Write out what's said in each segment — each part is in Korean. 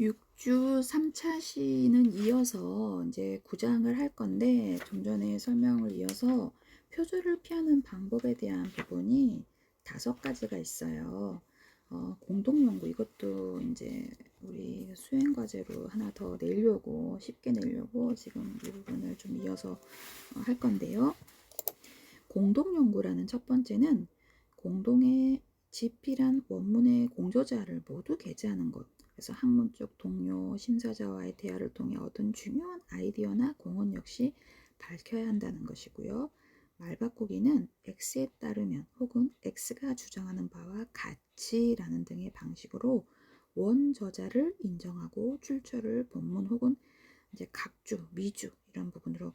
6주 3차 시는 이어서 이제 구장을 할 건데, 좀 전에 설명을 이어서 표절을 피하는 방법에 대한 부분이 5가지가 있어요. 공동 연구, 이것도 이제 우리 수행 과제로 하나 더 내려고, 쉽게 내려고 지금 이 부분을 좀 이어서 할 건데요. 공동 연구라는 첫 번째는 공동의 집필한 원문의 공저자를 모두 게재하는 것. 그래서 학문 쪽 동료, 심사자와의 대화를 통해 얻은 중요한 아이디어나 공헌 역시 밝혀야 한다는 것이고요. 말바꾸기는 X에 따르면 혹은 X가 주장하는 바와 같이라는 등의 방식으로 원저자를 인정하고 출처를 본문 혹은 이제 각주, 미주 이런 부분으로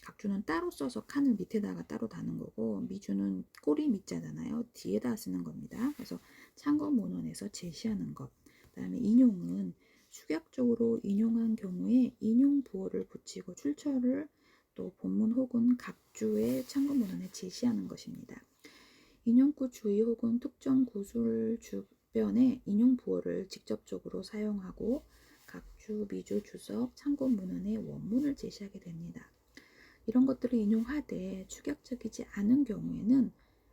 각주는 따로 써서 칸을 밑에다가 따로 다는 거고, 미주는 꼬리 밑자잖아요. 뒤에다 쓰는 겁니다. 그래서 참고 문헌에서 제시하는 것. 그 다음에 인용은 축약적으로 인용한 경우에 인용 부호를 붙이고 출처를 또 본문 혹은 각주의 참고 문헌에 제시하는 것입니다. 인용구 주의 혹은 특정 구술 주변에 인용 부호를 직접적으로 사용하고 각주, 미주, 주석, 참고 문헌의 원문을 제시하게 됩니다. 이런 것들을 인용하되 축약적이지 않은 경우에는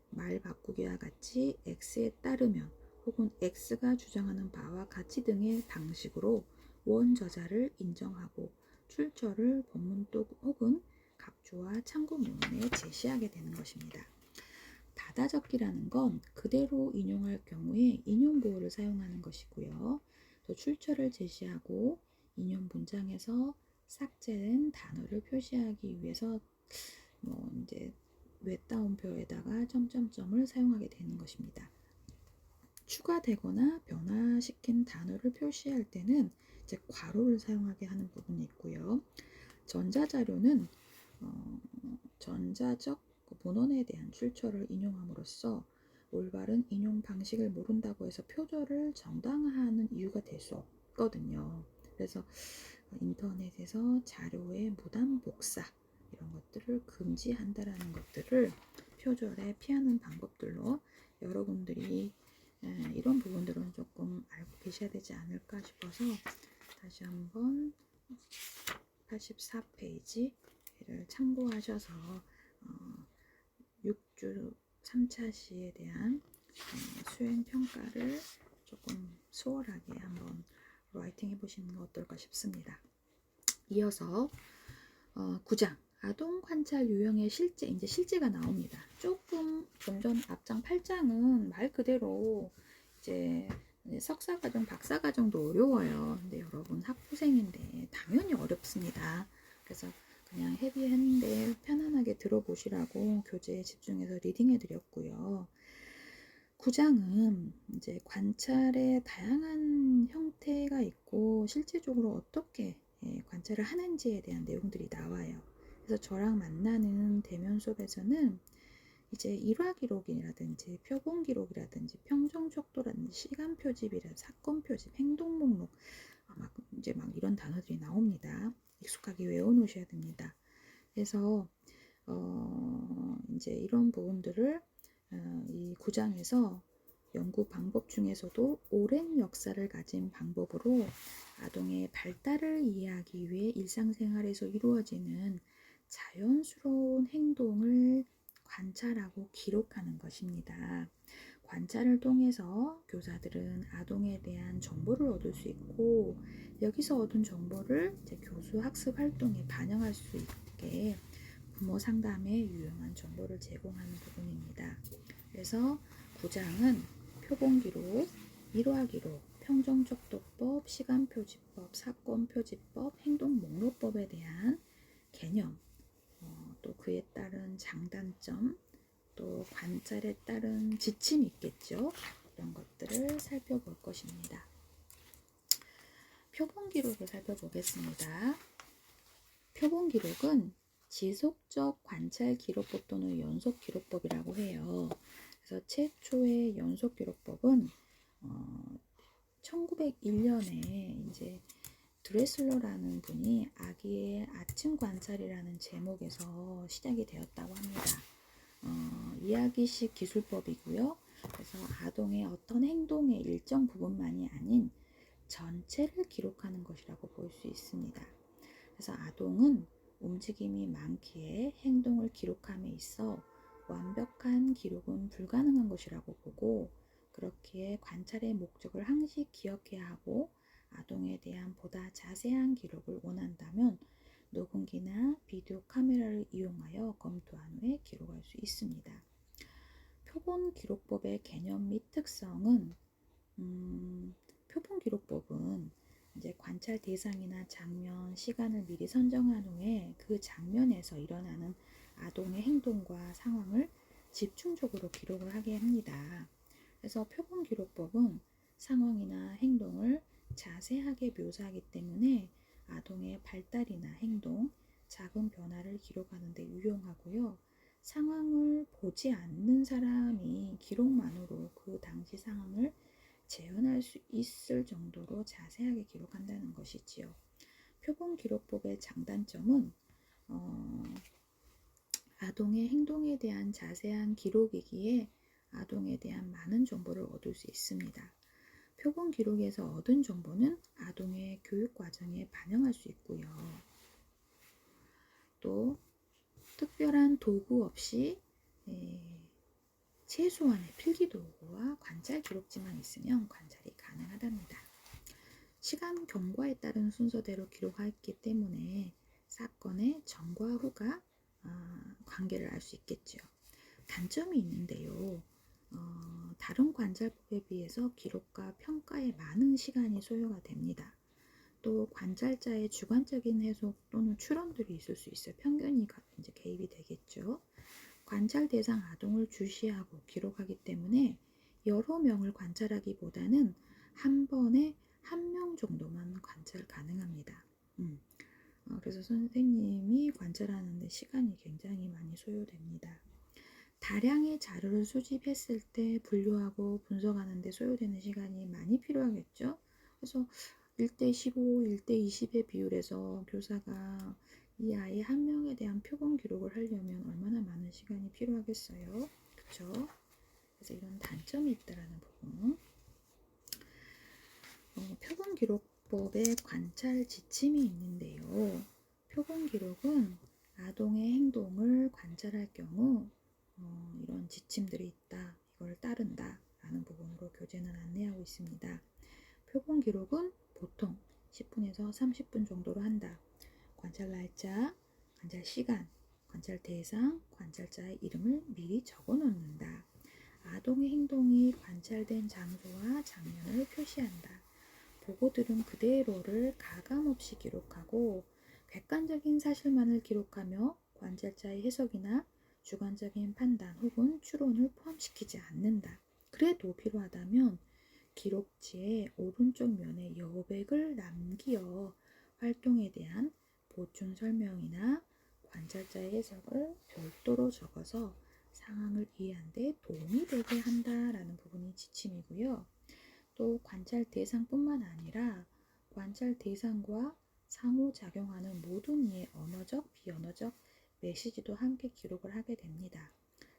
말 바꾸기와 같이 X에 따르면 혹은 X가 주장하는 바와 같이 등의 방식으로 원저자를 인정하고 출처를 본문 혹은 각주와 참고 문헌에 제시하게 되는 것입니다. 받아적기라는 건 그대로 인용할 경우에 인용 보호를 사용하는 것이고요. 또 출처를 제시하고 인용 문장에서 삭제된 단어를 표시하기 위해서 이제 외따옴표에다가 점점점을 사용하게 되는 것입니다. 추가되거나 변화시킨 단어를 표시할 때는 이제 괄호를 사용하게 하는 부분이 있고요. 전자자료는 전자적 문헌에 대한 출처를 인용함으로써 올바른 인용 방식을 모른다고 해서 표절을 정당화하는 이유가 될 수 없거든요. 그래서 인터넷에서 자료의 무단 복사 이런 것들을 금지한다라는 것들을 표절에 피하는 방법들로 여러분들이 이런 부분들은 조금 알고 계셔야 되지 않을까 싶어서 다시 한번 84페이지를 참고하셔서 6주 3차 시에 대한 수행 평가를 조금 수월하게 한번 라이팅 해보시는 건 어떨까 싶습니다. 이어서 9장 아동 관찰 유형의 실제, 이제 실제가 나옵니다. 조금 좀 전 앞장 8장은 말 그대로 이제 석사과정, 박사과정도 어려워요. 근데 여러분 학부생인데 당연히 어렵습니다. 그래서 그냥 헤비했는데 편안하게 들어보시라고 교재에 집중해서 리딩해 드렸고요. 9장은 이제 관찰의 다양한 형태가 있고 실제적으로 어떻게 관찰을 하는지에 대한 내용들이 나와요. 그래서 저랑 만나는 대면 수업에서는 이제 일화 기록이라든지 표본 기록이라든지 평정 척도라든지 시간 표집이라든지 사건 표집, 행동 목록 막 이런 단어들이 나옵니다. 익숙하게 외워 놓으셔야 됩니다. 그래서 이제 이런 부분들을 이 9장에서 연구 방법 중에서도 오랜 역사를 가진 방법으로 아동의 발달을 이해하기 위해 일상생활에서 이루어지는 자연스러운 행동을 관찰하고 기록하는 것입니다. 관찰을 통해서 교사들은 아동에 대한 정보를 얻을 수 있고 여기서 얻은 정보를 이제 교수 학습 활동에 반영할 수 있게 부모 상담에 유용한 정보를 제공하는 부분입니다. 그래서 9장은 표본 기록, 일화 기록, 평정척도법, 시간표지법, 사건표지법, 행동목록법에 대한 개념, 또 그에 따른 장단점, 또 관찰에 따른 지침이 있겠죠. 이런 것들을 살펴볼 것입니다. 표본 기록을 살펴보겠습니다. 표본 기록은 지속적 관찰 기록법 또는 연속 기록법이라고 해요. 그래서 최초의 연속 기록법은 1901년에 이제 드레슬러라는 분이 아기의 아침 관찰이라는 제목에서 시작이 되었다고 합니다. 이야기식 기술법이고요. 그래서 아동의 어떤 행동의 일정 부분만이 아닌 전체를 기록하는 것이라고 볼 수 있습니다. 그래서 아동은 움직임이 많기에 행동을 기록함에 있어 완벽한 기록은 불가능한 것이라고 보고, 그렇기에 관찰의 목적을 항시 기억해야 하고, 아동에 대한 보다 자세한 기록을 원한다면 녹음기나 비디오 카메라를 이용하여 검토한 후에 기록할 수 있습니다. 표본 기록법의 개념 및 특성은 표본 기록법은 이제 관찰 대상이나 장면, 시간을 미리 선정한 후에 그 장면에서 일어나는 아동의 행동과 상황을 집중적으로 기록을 하게 합니다. 그래서 표본 기록법은 상황이나 행동을 자세하게 묘사하기 때문에 아동의 발달이나 행동, 작은 변화를 기록하는 데 유용하고요. 상황을 보지 않는 사람이 기록만으로 그 당시 상황을 재현할 수 있을 정도로 자세하게 기록한다는 것이지요. 표본 기록법의 장단점은 아동의 행동에 대한 자세한 기록이기에 아동에 대한 많은 정보를 얻을 수 있습니다. 표본 기록에서 얻은 정보는 아동의 교육 과정에 반영할 수 있고요. 또 특별한 도구 없이 최소한의 필기도구와 관찰 기록지만 있으면 관찰이 가능하답니다. 시간 경과에 따른 순서대로 기록했기 때문에 사건의 전과 후가 관계를 알 수 있겠죠. 단점이 있는데요. 다른 관찰법에 비해서 기록과 평가에 많은 시간이 소요가 됩니다. 또 관찰자의 주관적인 해석 또는 추론들이 있을 수 있어요. 편견이 이제 개입이 되겠죠. 관찰 대상 아동을 주시하고 기록하기 때문에 여러 명을 관찰하기보다는 한 번에 한 명 정도만 관찰 가능합니다. 그래서 선생님이 관찰하는데 시간이 굉장히 많이 소요됩니다. 다량의 자료를 수집했을 때 분류하고 분석하는 데 소요되는 시간이 많이 필요하겠죠. 그래서 1:15, 1:20의 비율에서 교사가 이 아이 한 명에 대한 표본 기록을 하려면 얼마나 많은 시간이 필요하겠어요. 그쵸? 그래서 이런 단점이 있다라는 부분. 표본 기록법의 관찰 지침이 있는데요. 표본 기록은 아동의 행동을 관찰할 경우 이런 지침들이 있다, 이걸 따른다 라는 부분으로 교재는 안내하고 있습니다. 표본 기록은 보통 10분에서 30분 정도로 한다. 관찰 날짜, 관찰 시간, 관찰 대상, 관찰자의 이름을 미리 적어 놓는다. 아동의 행동이 관찰된 장소와 장면을 표시한다. 보고 들은 그대로를 가감없이 기록하고 객관적인 사실만을 기록하며 관찰자의 해석이나 주관적인 판단 혹은 추론을 포함시키지 않는다. 그래도 필요하다면 기록지의 오른쪽 면에 여백을 남기어 활동에 대한 보충 설명이나 관찰자의 해석을 별도로 적어서 상황을 이해하는 데 도움이 되게 한다라는 부분이 지침이고요. 또 관찰 대상뿐만 아니라 관찰 대상과 상호작용하는 모든 이의 언어적, 비언어적 메시지도 함께 기록을 하게 됩니다.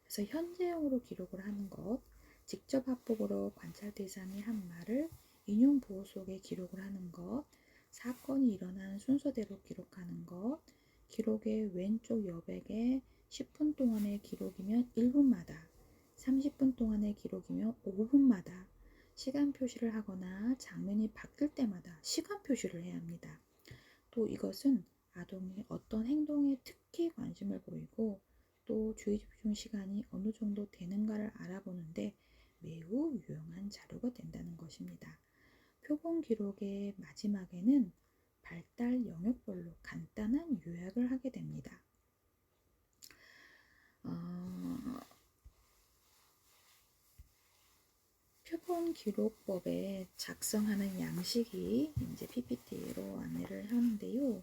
그래서 현재형으로 기록을 하는 것, 직접 합법으로 관찰 대상이 한 말을 인용 보호 속에 기록을 하는 것, 사건이 일어난 순서대로 기록하는 것, 기록의 왼쪽 여백에 10분 동안의 기록이면 1분마다, 30분 동안의 기록이면 5분마다 시간 표시를 하거나 장면이 바뀔 때마다 시간 표시를 해야 합니다. 또 이것은 아동이 어떤 행동에 특히 관심을 보이고 또 주의 집중 시간이 어느 정도 되는가를 알아보는데 매우 유용한 자료가 된다는 것입니다. 표본 기록의 마지막에는 발달 영역별로 간단한 요약을 하게 됩니다. 표본 기록법에 작성하는 양식이 이제 PPT로 안내를 하는데요.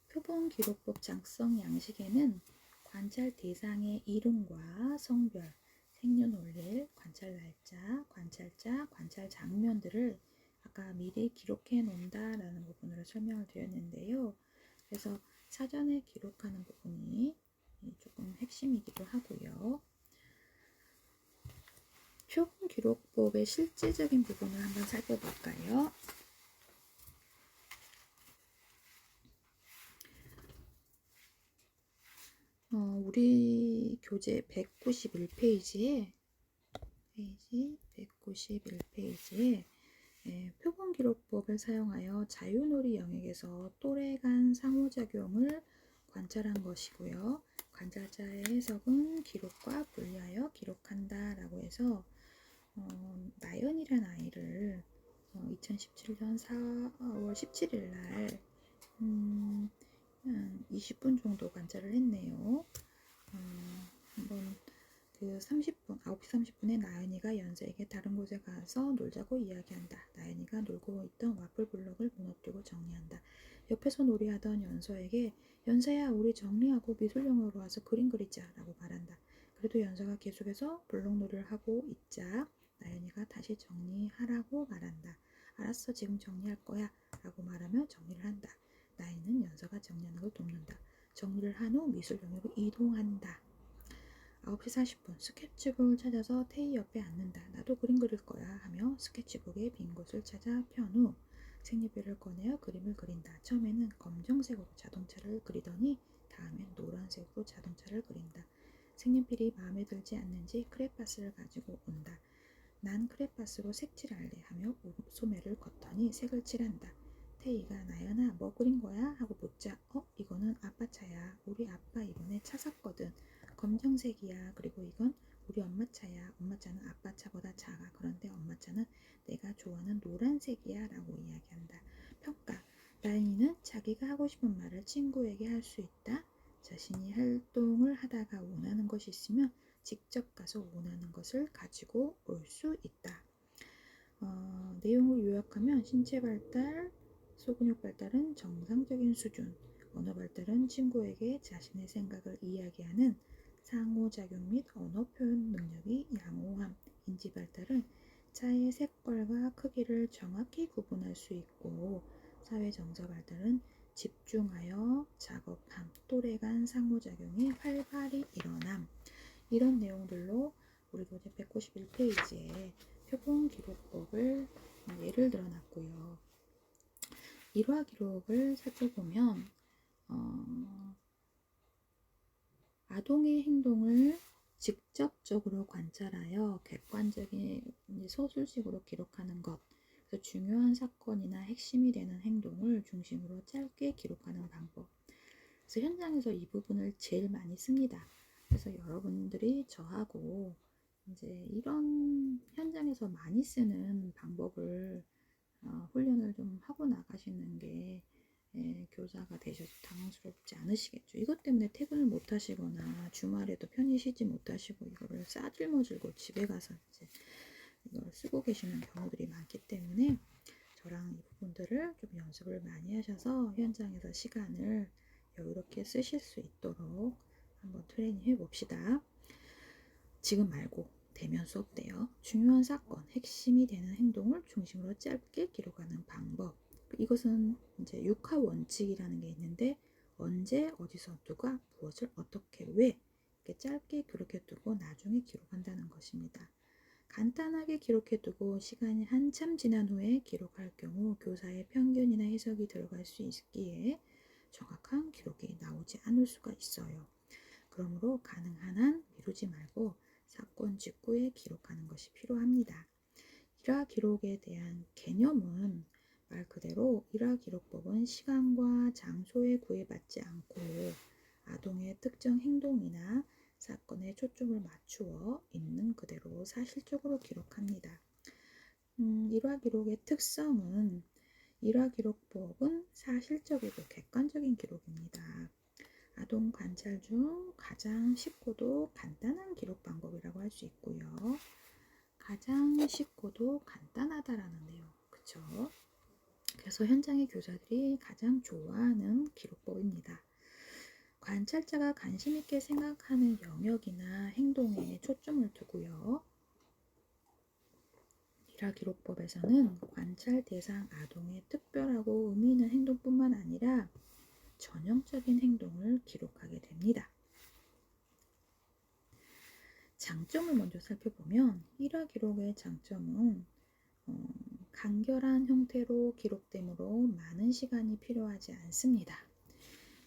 표본 기록법 작성 양식에는 관찰 대상의 이름과 성별, 생년월일, 관찰 날짜, 관찰자, 관찰 장면들을 아까 미리 기록해 놓는다라는 부분으로 설명을 드렸는데요. 그래서 사전에 기록하는 부분이 조금 핵심이기도 하고요. 표본 기록법의 실질적인 부분을 한번 살펴볼까요? 우리 교재 191페이지에 페이지 191페이지에 표본기록법을 사용하여 자유놀이 영역에서 또래 간 상호작용을 관찰한 것이고요. 관찰자의 해석은 기록과 분리하여 기록한다 라고 해서 나연이란 아이를 2017년 4월 17일 날 20분 정도 관찰을 했네요. 한번 그 30분, 9시 30분에 나연이가 연서에게 다른 곳에 가서 놀자고 이야기한다. 나연이가 놀고 있던 와플 블럭을 무너뜨리고 정리한다. 옆에서 놀이하던 연서에게 연서야 우리 정리하고 미술영역으로 와서 그림 그리자 라고 말한다. 그래도 연서가 계속해서 블럭놀이를 하고 있자 나연이가 다시 정리하라고 말한다. 알았어 지금 정리할 거야 라고 말하며 정리를 한다. 나연이는 연서가 정리하는 걸 돕는다. 정리를 한 후 미술영역으로 이동한다. 9시 40분 스케치북을 찾아서 태희 옆에 앉는다. 나도 그림 그릴 거야 하며 스케치북에 빈 곳을 찾아 편 후 색연필을 꺼내어 그림을 그린다. 처음에는 검정색으로 자동차를 그리더니 다음엔 노란색으로 자동차를 그린다. 색연필이 마음에 들지 않는지 크레파스를 가지고 온다. 난 크레파스로 색칠할래 하며 소매를 걷더니 색을 칠한다. 태희가 나연아 뭐 그린 거야? 하고 묻자 이거는 아빠 차야. 우리 아빠 이번에 차 샀거든. 검정색이야. 그리고 이건 우리 엄마 차야. 엄마 차는 아빠 차보다 작아. 그런데 엄마 차는 내가 좋아하는 노란색이야 라고 이야기한다. 평가. 나연이는 자기가 하고 싶은 말을 친구에게 할 수 있다. 자신이 활동을 하다가 원하는 것이 있으면 직접 가서 원하는 것을 가지고 올 수 있다. 내용을 요약하면 신체 발달, 소근육 발달은 정상적인 수준, 언어 발달은 친구에게 자신의 생각을 이야기하는 상호작용 및 언어 표현 능력이 양호함, 인지 발달은 차의 색깔과 크기를 정확히 구분할 수 있고 사회 정서 발달은 집중하여 작업함, 또래 간 상호작용이 활발히 일어남. 이런 내용들로 우리 교재 191페이지에 표본기록법을 예를 들어 놨고요. 일화 기록을 살펴보면 아동의 행동을 직접적으로 관찰하여 객관적인 서술식으로 기록하는 것. 그래서 중요한 사건이나 핵심이 되는 행동을 중심으로 짧게 기록하는 방법. 그래서 현장에서 이 부분을 제일 많이 씁니다. 그래서 여러분들이 저하고 이제 이런 현장에서 많이 쓰는 방법을 훈련을 좀 하고 나가시는 게 교사가 되셔서 당황스럽지 않으시겠죠. 이것 때문에 퇴근을 못 하시거나 주말에도 편히 쉬지 못하시고 이거를 싸질머질고 집에 가서 이제 이걸 쓰고 계시는 경우들이 많기 때문에 저랑 이 부분들을 좀 연습을 많이 하셔서 현장에서 시간을 여유롭게 쓰실 수 있도록 한번 트레이닝 해봅시다. 지금 말고 대면 수업 때요. 중요한 사건, 핵심이 되는 행동을 중심으로 짧게 기록하는 방법. 이것은 이제 6화 원칙이라는 게 있는데 언제, 어디서, 누가, 무엇을, 어떻게, 왜 이렇게 짧게 기록해두고 나중에 기록한다는 것입니다. 간단하게 기록해두고 시간이 한참 지난 후에 기록할 경우 교사의 편견이나 해석이 들어갈 수 있기에 정확한 기록이 나오지 않을 수가 있어요. 그러므로 가능한 한 미루지 말고 사건 직후에 기록하는 것이 필요합니다. 일화 기록에 대한 개념은 말 그대로 일화 기록법은 시간과 장소에 구애받지 않고 아동의 특정 행동이나 사건에 초점을 맞추어 있는 그대로 사실적으로 기록합니다. 일화 기록의 특성은 일화 기록법은 사실적이고 객관적인 기록입니다. 아동 관찰 중 가장 쉽고도 간단한 기록 방법이라고 할 수 있고요. 가장 쉽고도 간단하다라는 내용, 그쵸? 그래서 현장의 교사들이 가장 좋아하는 기록법입니다. 관찰자가 관심 있게 생각하는 영역이나 행동에 초점을 두고요. 일화 기록법에서는 관찰 대상 아동의 특별하고 의미 있는 행동뿐만 아니라 전형적인 행동을 기록하게 됩니다. 장점을 먼저 살펴보면 일화 기록의 장점은 간결한 형태로 기록되므로 많은 시간이 필요하지 않습니다.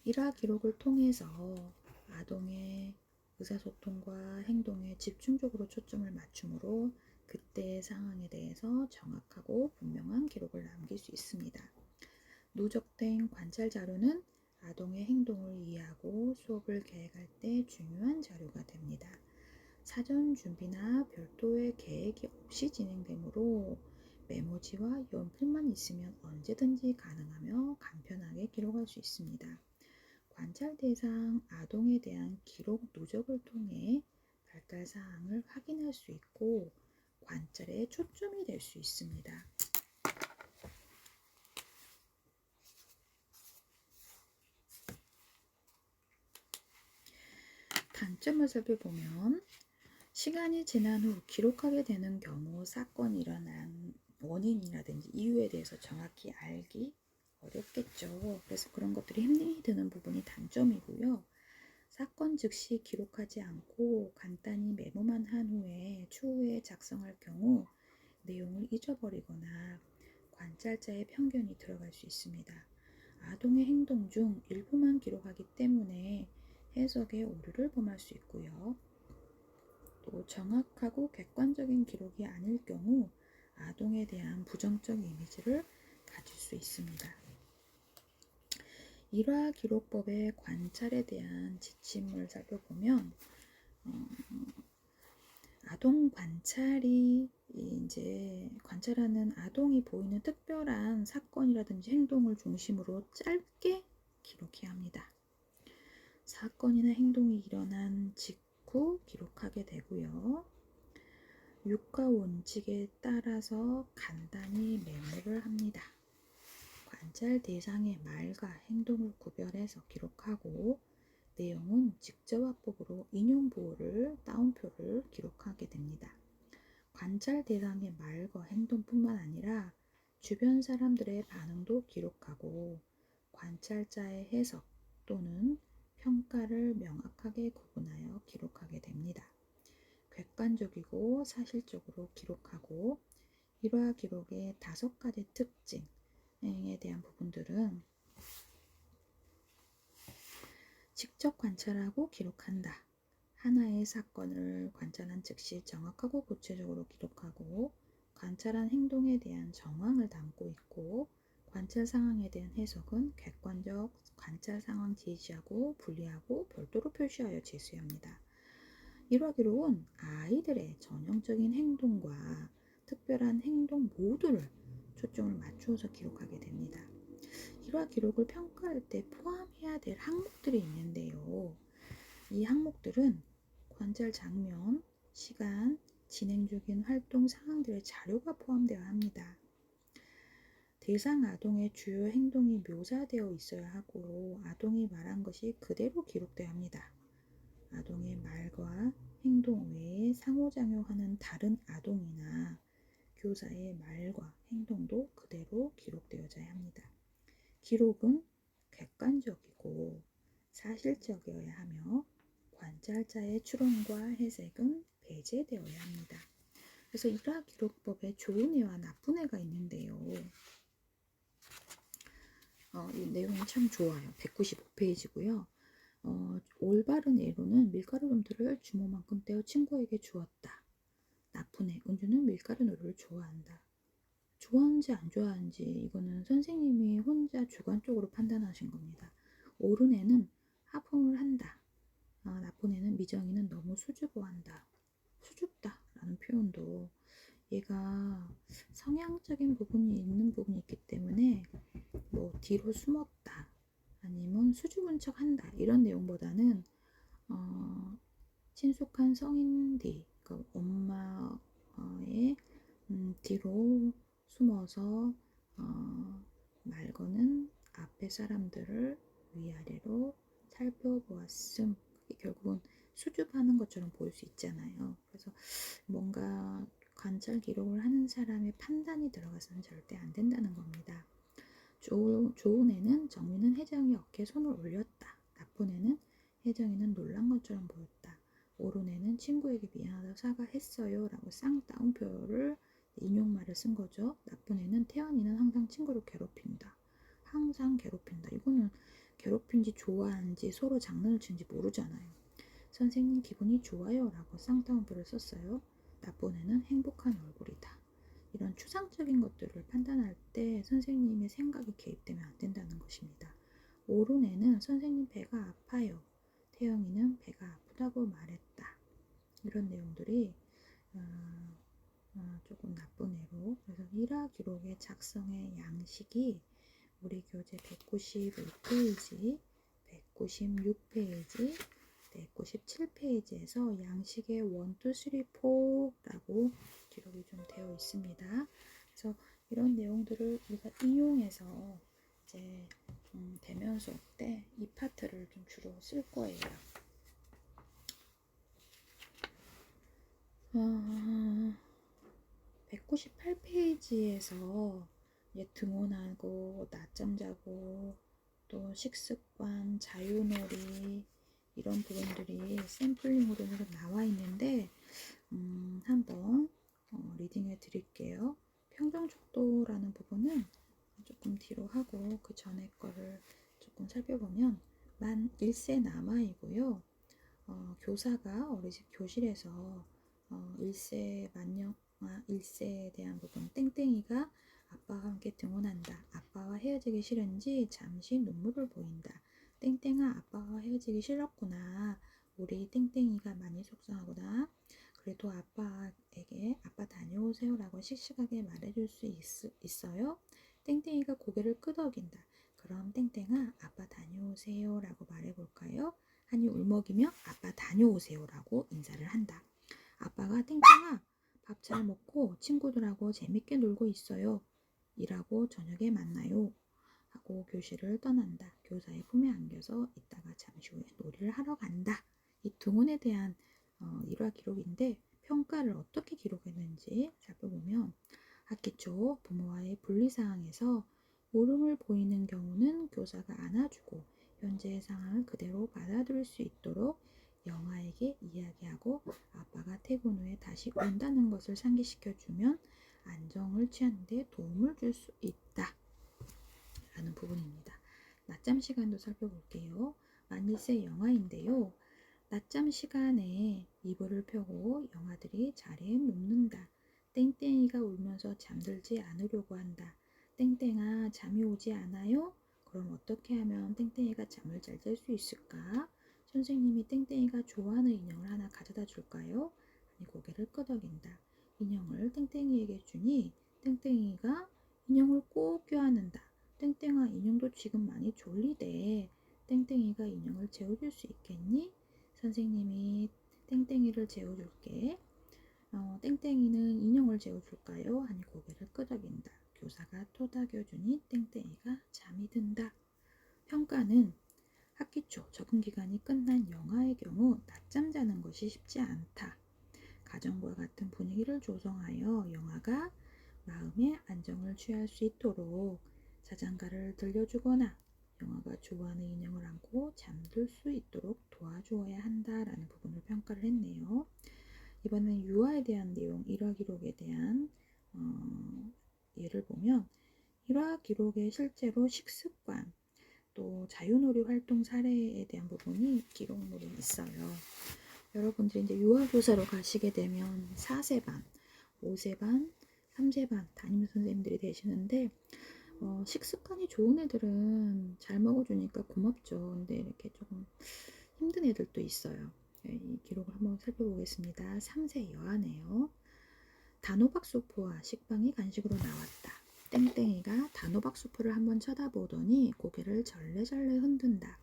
일화 기록을 통해서 아동의 의사소통과 행동에 집중적으로 초점을 맞추므로 그때의 상황에 대해서 정확하고 분명한 기록을 남길 수 있습니다. 누적된 관찰 자료는 아동의 행동을 이해하고 수업을 계획할 때 중요한 자료가 됩니다. 사전 준비나 별도의 계획이 없이 진행되므로 메모지와 연필만 있으면 언제든지 가능하며 간편하게 기록할 수 있습니다. 관찰 대상 아동에 대한 기록 누적을 통해 발달 사항을 확인할 수 있고 관찰에 초점이 될 수 있습니다. 단점을 살펴보면 시간이 지난 후 기록하게 되는 경우 사건이 일어난 원인이라든지 이유에 대해서 정확히 알기 어렵겠죠. 그래서 그런 것들이 힘이 드는 부분이 단점이고요. 사건 즉시 기록하지 않고 간단히 메모만 한 후에 추후에 작성할 경우 내용을 잊어버리거나 관찰자의 편견이 들어갈 수 있습니다. 아동의 행동 중 일부만 기록하기 때문에 해석에 오류를 범할 수 있고요. 또 정확하고 객관적인 기록이 아닐 경우 아동에 대한 부정적 이미지를 가질 수 있습니다. 일화 기록법의 관찰에 대한 지침을 살펴보면 아동 관찰이 이제 관찰하는 아동이 보이는 특별한 사건이라든지 행동을 중심으로 짧게 기록해야 합니다. 사건이나 행동이 일어난 직후 기록하게 되고요. 육가 원칙에 따라서 간단히 메모를 합니다. 관찰 대상의 말과 행동을 구별해서 기록하고 내용은 직접화법으로 인용 보호를 따옴표를 기록하게 됩니다. 관찰 대상의 말과 행동뿐만 아니라 주변 사람들의 반응도 기록하고 관찰자의 해석 또는 평가를 명확하게 구분하여 기록하게 됩니다. 객관적이고 사실적으로 기록하고 일화 기록의 5가지 특징에 대한 부분들은 직접 관찰하고 기록한다. 하나의 사건을 관찰한 즉시 정확하고 구체적으로 기록하고 관찰한 행동에 대한 정황을 담고 있고 관찰 상황에 대한 해석은 객관적 관찰 상황 제시하고 분리하고 별도로 표시하여 제시해야 합니다. 일화 기록은 아이들의 전형적인 행동과 특별한 행동 모두를 초점을 맞추어서 기록하게 됩니다. 일화 기록을 평가할 때 포함해야 될 항목들이 있는데요. 이 항목들은 관찰 장면, 시간, 진행 중인 활동 상황들의 자료가 포함되어야 합니다. 대상 아동의 주요 행동이 묘사되어 있어야 하고 아동이 말한 것이 그대로 기록되어야 합니다. 아동의 말과 행동 외에 상호작용하는 다른 아동이나 교사의 말과 행동도 그대로 기록되어야 합니다. 기록은 객관적이고 사실적이어야 하며 관찰자의 추론과 해석은 배제되어야 합니다. 그래서 일화 기록법에 좋은 애와 나쁜 애가 있는데요. 이 내용이 참 좋아요. 195페이지고요. 올바른 애로는 밀가루 럼들을 주먹만큼 떼어 친구에게 주었다. 나쁜 애, 은주는 밀가루 노루를 좋아한다. 좋아하는지 안 좋아하는지 이거는 선생님이 혼자 주관적으로 판단하신 겁니다. 옳은 애는 하품을 한다. 나쁜 애는 미정이는 너무 수줍어한다. 수줍다 라는 표현도 얘가 성향적인 부분이 있는 부분이 있기 때문에 뭐 뒤로 숨었다 아니면 수줍은 척 한다 이런 내용보다는 친숙한 성인 뒤 그러니까 엄마의 뒤로 숨어서 말거는 앞에 사람들을 위아래로 살펴보았음. 그게 결국은 수줍하는 것처럼 보일 수 있잖아요. 그래서 뭔가 관찰 기록을 하는 사람의 판단이 들어가서는 절대 안 된다는 겁니다. 좋은 애는 정민은 혜정이 어깨에 손을 올렸다. 나쁜 애는 혜정이는 놀란 것처럼 보였다. 옳은 애는 친구에게 미안하다고 사과했어요 라고 쌍따옴표를 인용말을 쓴 거죠. 나쁜 애는 태연이는 항상 친구를 괴롭힌다. 항상 괴롭힌다. 이거는 괴롭힌지 좋아하는지 서로 장난을 치는지 모르잖아요. 선생님 기분이 좋아요 라고 쌍따옴표를 썼어요. 나쁜 애는 행복한 얼굴이다. 이런 추상적인 것들을 판단할 때 선생님의 생각이 개입되면 안 된다는 것입니다. 옳은 애는 선생님 배가 아파요. 태영이는 배가 아프다고 말했다. 이런 내용들이 조금 나쁜 애로, 그래서 일화 기록의 작성의 양식이 우리 교재 191페이지, 196페이지, 197페이지에서 양식의 1, 2, 3, 4라고 기록이 좀 되어 있습니다. 그래서 이런 내용들을 우리가 인용해서 이제 대면 수업 때 이 파트를 좀 주로 쓸 거예요. 198페이지에서 이제 등원하고 낮잠 자고 또 식습관, 자유놀이 이런 부분들이 샘플링으로 나와 있는데 한번 리딩해 드릴게요. 평정족도라는 부분은 조금 뒤로 하고 그 전에 거를 조금 살펴보면 만 1세 남아이고요. 교사가 어린이집 교실에서 1세 만영 1세에 대한 부분 땡땡이가 아빠와 함께 등원한다. 아빠와 헤어지기 싫은지 잠시 눈물을 보인다. 땡땡아 아빠와 헤어지기 싫었구나. 우리 땡땡이가 많이 속상하구나. 그래도 아빠에게 아빠 다녀오세요 라고 씩씩하게 말해줄 수 있어요? 땡땡이가 고개를 끄덕인다. 그럼 땡땡아 아빠 다녀오세요 라고 말해볼까요? 하니 울먹이며 아빠 다녀오세요 라고 인사를 한다. 아빠가 땡땡아 밥 잘 먹고 친구들하고 재밌게 놀고 있어요. 일하고 저녁에 만나요. 하고 교실을 떠난다. 교사의 품에 안겨서 이따가 잠시 후에 놀이를 하러 간다. 이 등원에 대한 일화 기록인데 평가를 어떻게 기록했는지 살펴보면 학기 초 부모와의 분리사항에서 울음을 보이는 경우는 교사가 안아주고 현재의 상황을 그대로 받아들일 수 있도록 영아에게 이야기하고 아빠가 퇴근 후에 다시 온다는 것을 상기시켜주면 안정을 취하는 데 도움을 줄 수 있다 라는 부분입니다. 낮잠 시간도 살펴볼게요. 만 1세 영아인데요. 낮잠 시간에 이불을 펴고 영아들이 자리에 눕는다. 땡땡이가 울면서 잠들지 않으려고 한다. 땡땡아 잠이 오지 않아요? 그럼 어떻게 하면 땡땡이가 잠을 잘 잘 수 있을까? 선생님이 땡땡이가 좋아하는 인형을 하나 가져다 줄까요? 아니 고개를 끄덕인다. 인형을 땡땡이에게 주니 땡땡이가 인형을 꼭 껴안는다. 땡땡아 인형도 지금 많이 졸리대. 땡땡이가 인형을 재워줄 수 있겠니? 선생님이 땡땡이를 재워줄게. 땡땡이는 인형을 재워줄까요? 하니 고개를 끄덕인다. 교사가 토닥여주니 땡땡이가 잠이 든다. 평가는 학기 초 적응 기간이 끝난 영아의 경우 낮잠 자는 것이 쉽지 않다. 가정과 같은 분위기를 조성하여 영아가 마음의 안정을 취할 수 있도록 자장가를 들려주거나 영아가 좋아하는 인형을 안고 잠들 수 있도록 도와주어야 한다라는 부분을 평가를 했네요. 이번엔 유아에 대한 내용, 일화 기록에 대한 예를 보면 일화 기록에 실제로 식습관 또 자유놀이 활동 사례에 대한 부분이 기록물이 있어요. 여러분들이 이제 유아교사로 가시게 되면 4세 반, 5세 반, 3세 반 담임 선생님들이 되시는데 식습관이 좋은 애들은 잘 먹어주니까 고맙죠. 근데 이렇게 조금 힘든 애들도 있어요. 이 기록을 한번 살펴보겠습니다. 3세 여아네요. 단호박 수프와 식빵이 간식으로 나왔다. 땡땡이가 단호박 수프를 한번 쳐다보더니 고개를 절레절레 흔든다.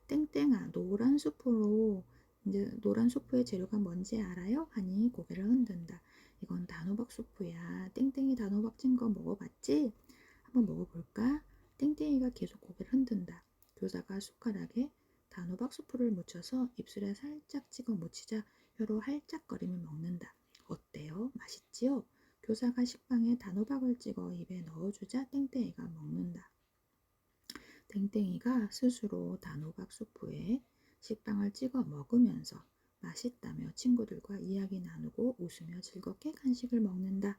땡땡아, 노란 수프로 이제 노란 수프의 재료가 뭔지 알아요? 하니 고개를 흔든다. 이건 단호박 수프야. 땡땡이 단호박 찐 거 먹어봤지? 한번 먹어볼까? 땡땡이가 계속 고개를 흔든다. 교사가 숟가락에 단호박 수프를 묻혀서 입술에 살짝 찍어 묻히자 혀로 할짝거리며 먹는다. 어때요? 맛있지요? 교사가 식빵에 단호박을 찍어 입에 넣어주자 땡땡이가 먹는다. 땡땡이가 스스로 단호박 수프에 식빵을 찍어 먹으면서 맛있다며 친구들과 이야기 나누고 웃으며 즐겁게 간식을 먹는다.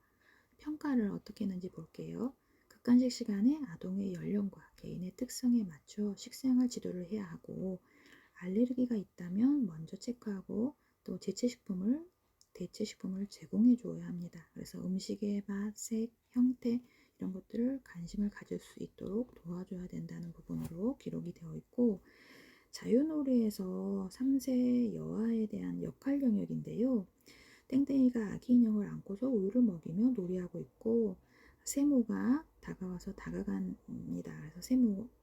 평가를 어떻게 했는지 볼게요. 그 객관식 시간에 아동의 연령과 개인의 특성에 맞춰 식생활 지도를 해야 하고, 알레르기가 있다면 먼저 체크하고 또 대체식품을 제공해 줘야 합니다. 그래서 음식의 맛, 색, 형태 이런 것들을 관심을 가질 수 있도록 도와줘야 된다는 부분으로 기록이 되어 있고, 자유놀이에서 3세 여아에 대한 역할 영역인데요. 땡땡이가 아기 인형을 안고서 우유를 먹이며 놀이하고 있고, 세모가 다가와서 다가갑니다. 그래서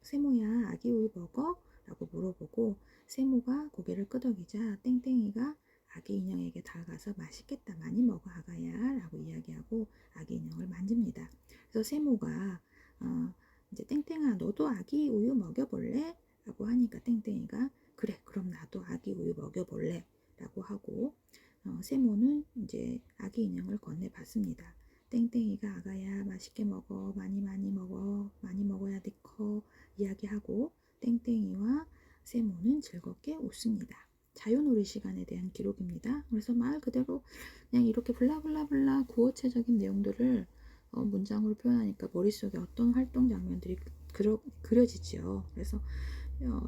세모야 아기 우유 먹어? 라고 물어보고, 세모가 고개를 끄덕이자 땡땡이가 아기 인형에게 다가가서 맛있겠다 많이 먹어 아가야 라고 이야기하고 아기 인형을 만집니다. 그래서 세모가 이제 땡땡아 너도 아기 우유 먹여볼래? 라고 하니까 땡땡이가 그래 그럼 나도 아기 우유 먹여볼래 라고 하고, 세모는 이제 아기 인형을 건네받습니다. 땡땡이가 아가야 맛있게 먹어 많이 먹어 많이 먹어야 돼 커 이야기하고, 땡땡이와 세모는 즐겁게 웃습니다. 자유놀이 시간에 대한 기록입니다. 그래서 말 그대로 그냥 이렇게 블라블라블라 구어체적인 내용들을 문장으로 표현하니까 머릿속에 어떤 활동 장면들이 그려지죠. 그래서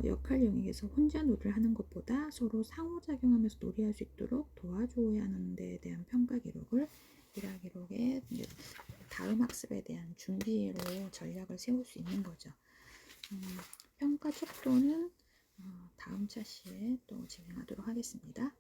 역할 영역에서 혼자 놀이를 하는 것보다 서로 상호작용하면서 놀이할 수 있도록 도와줘야 하는 데에 대한 평가 기록을 일화 기록에 다음 학습에 대한 준비로 전략을 세울 수 있는 거죠. 평가 척도는 다음 차시에 또 진행하도록 하겠습니다.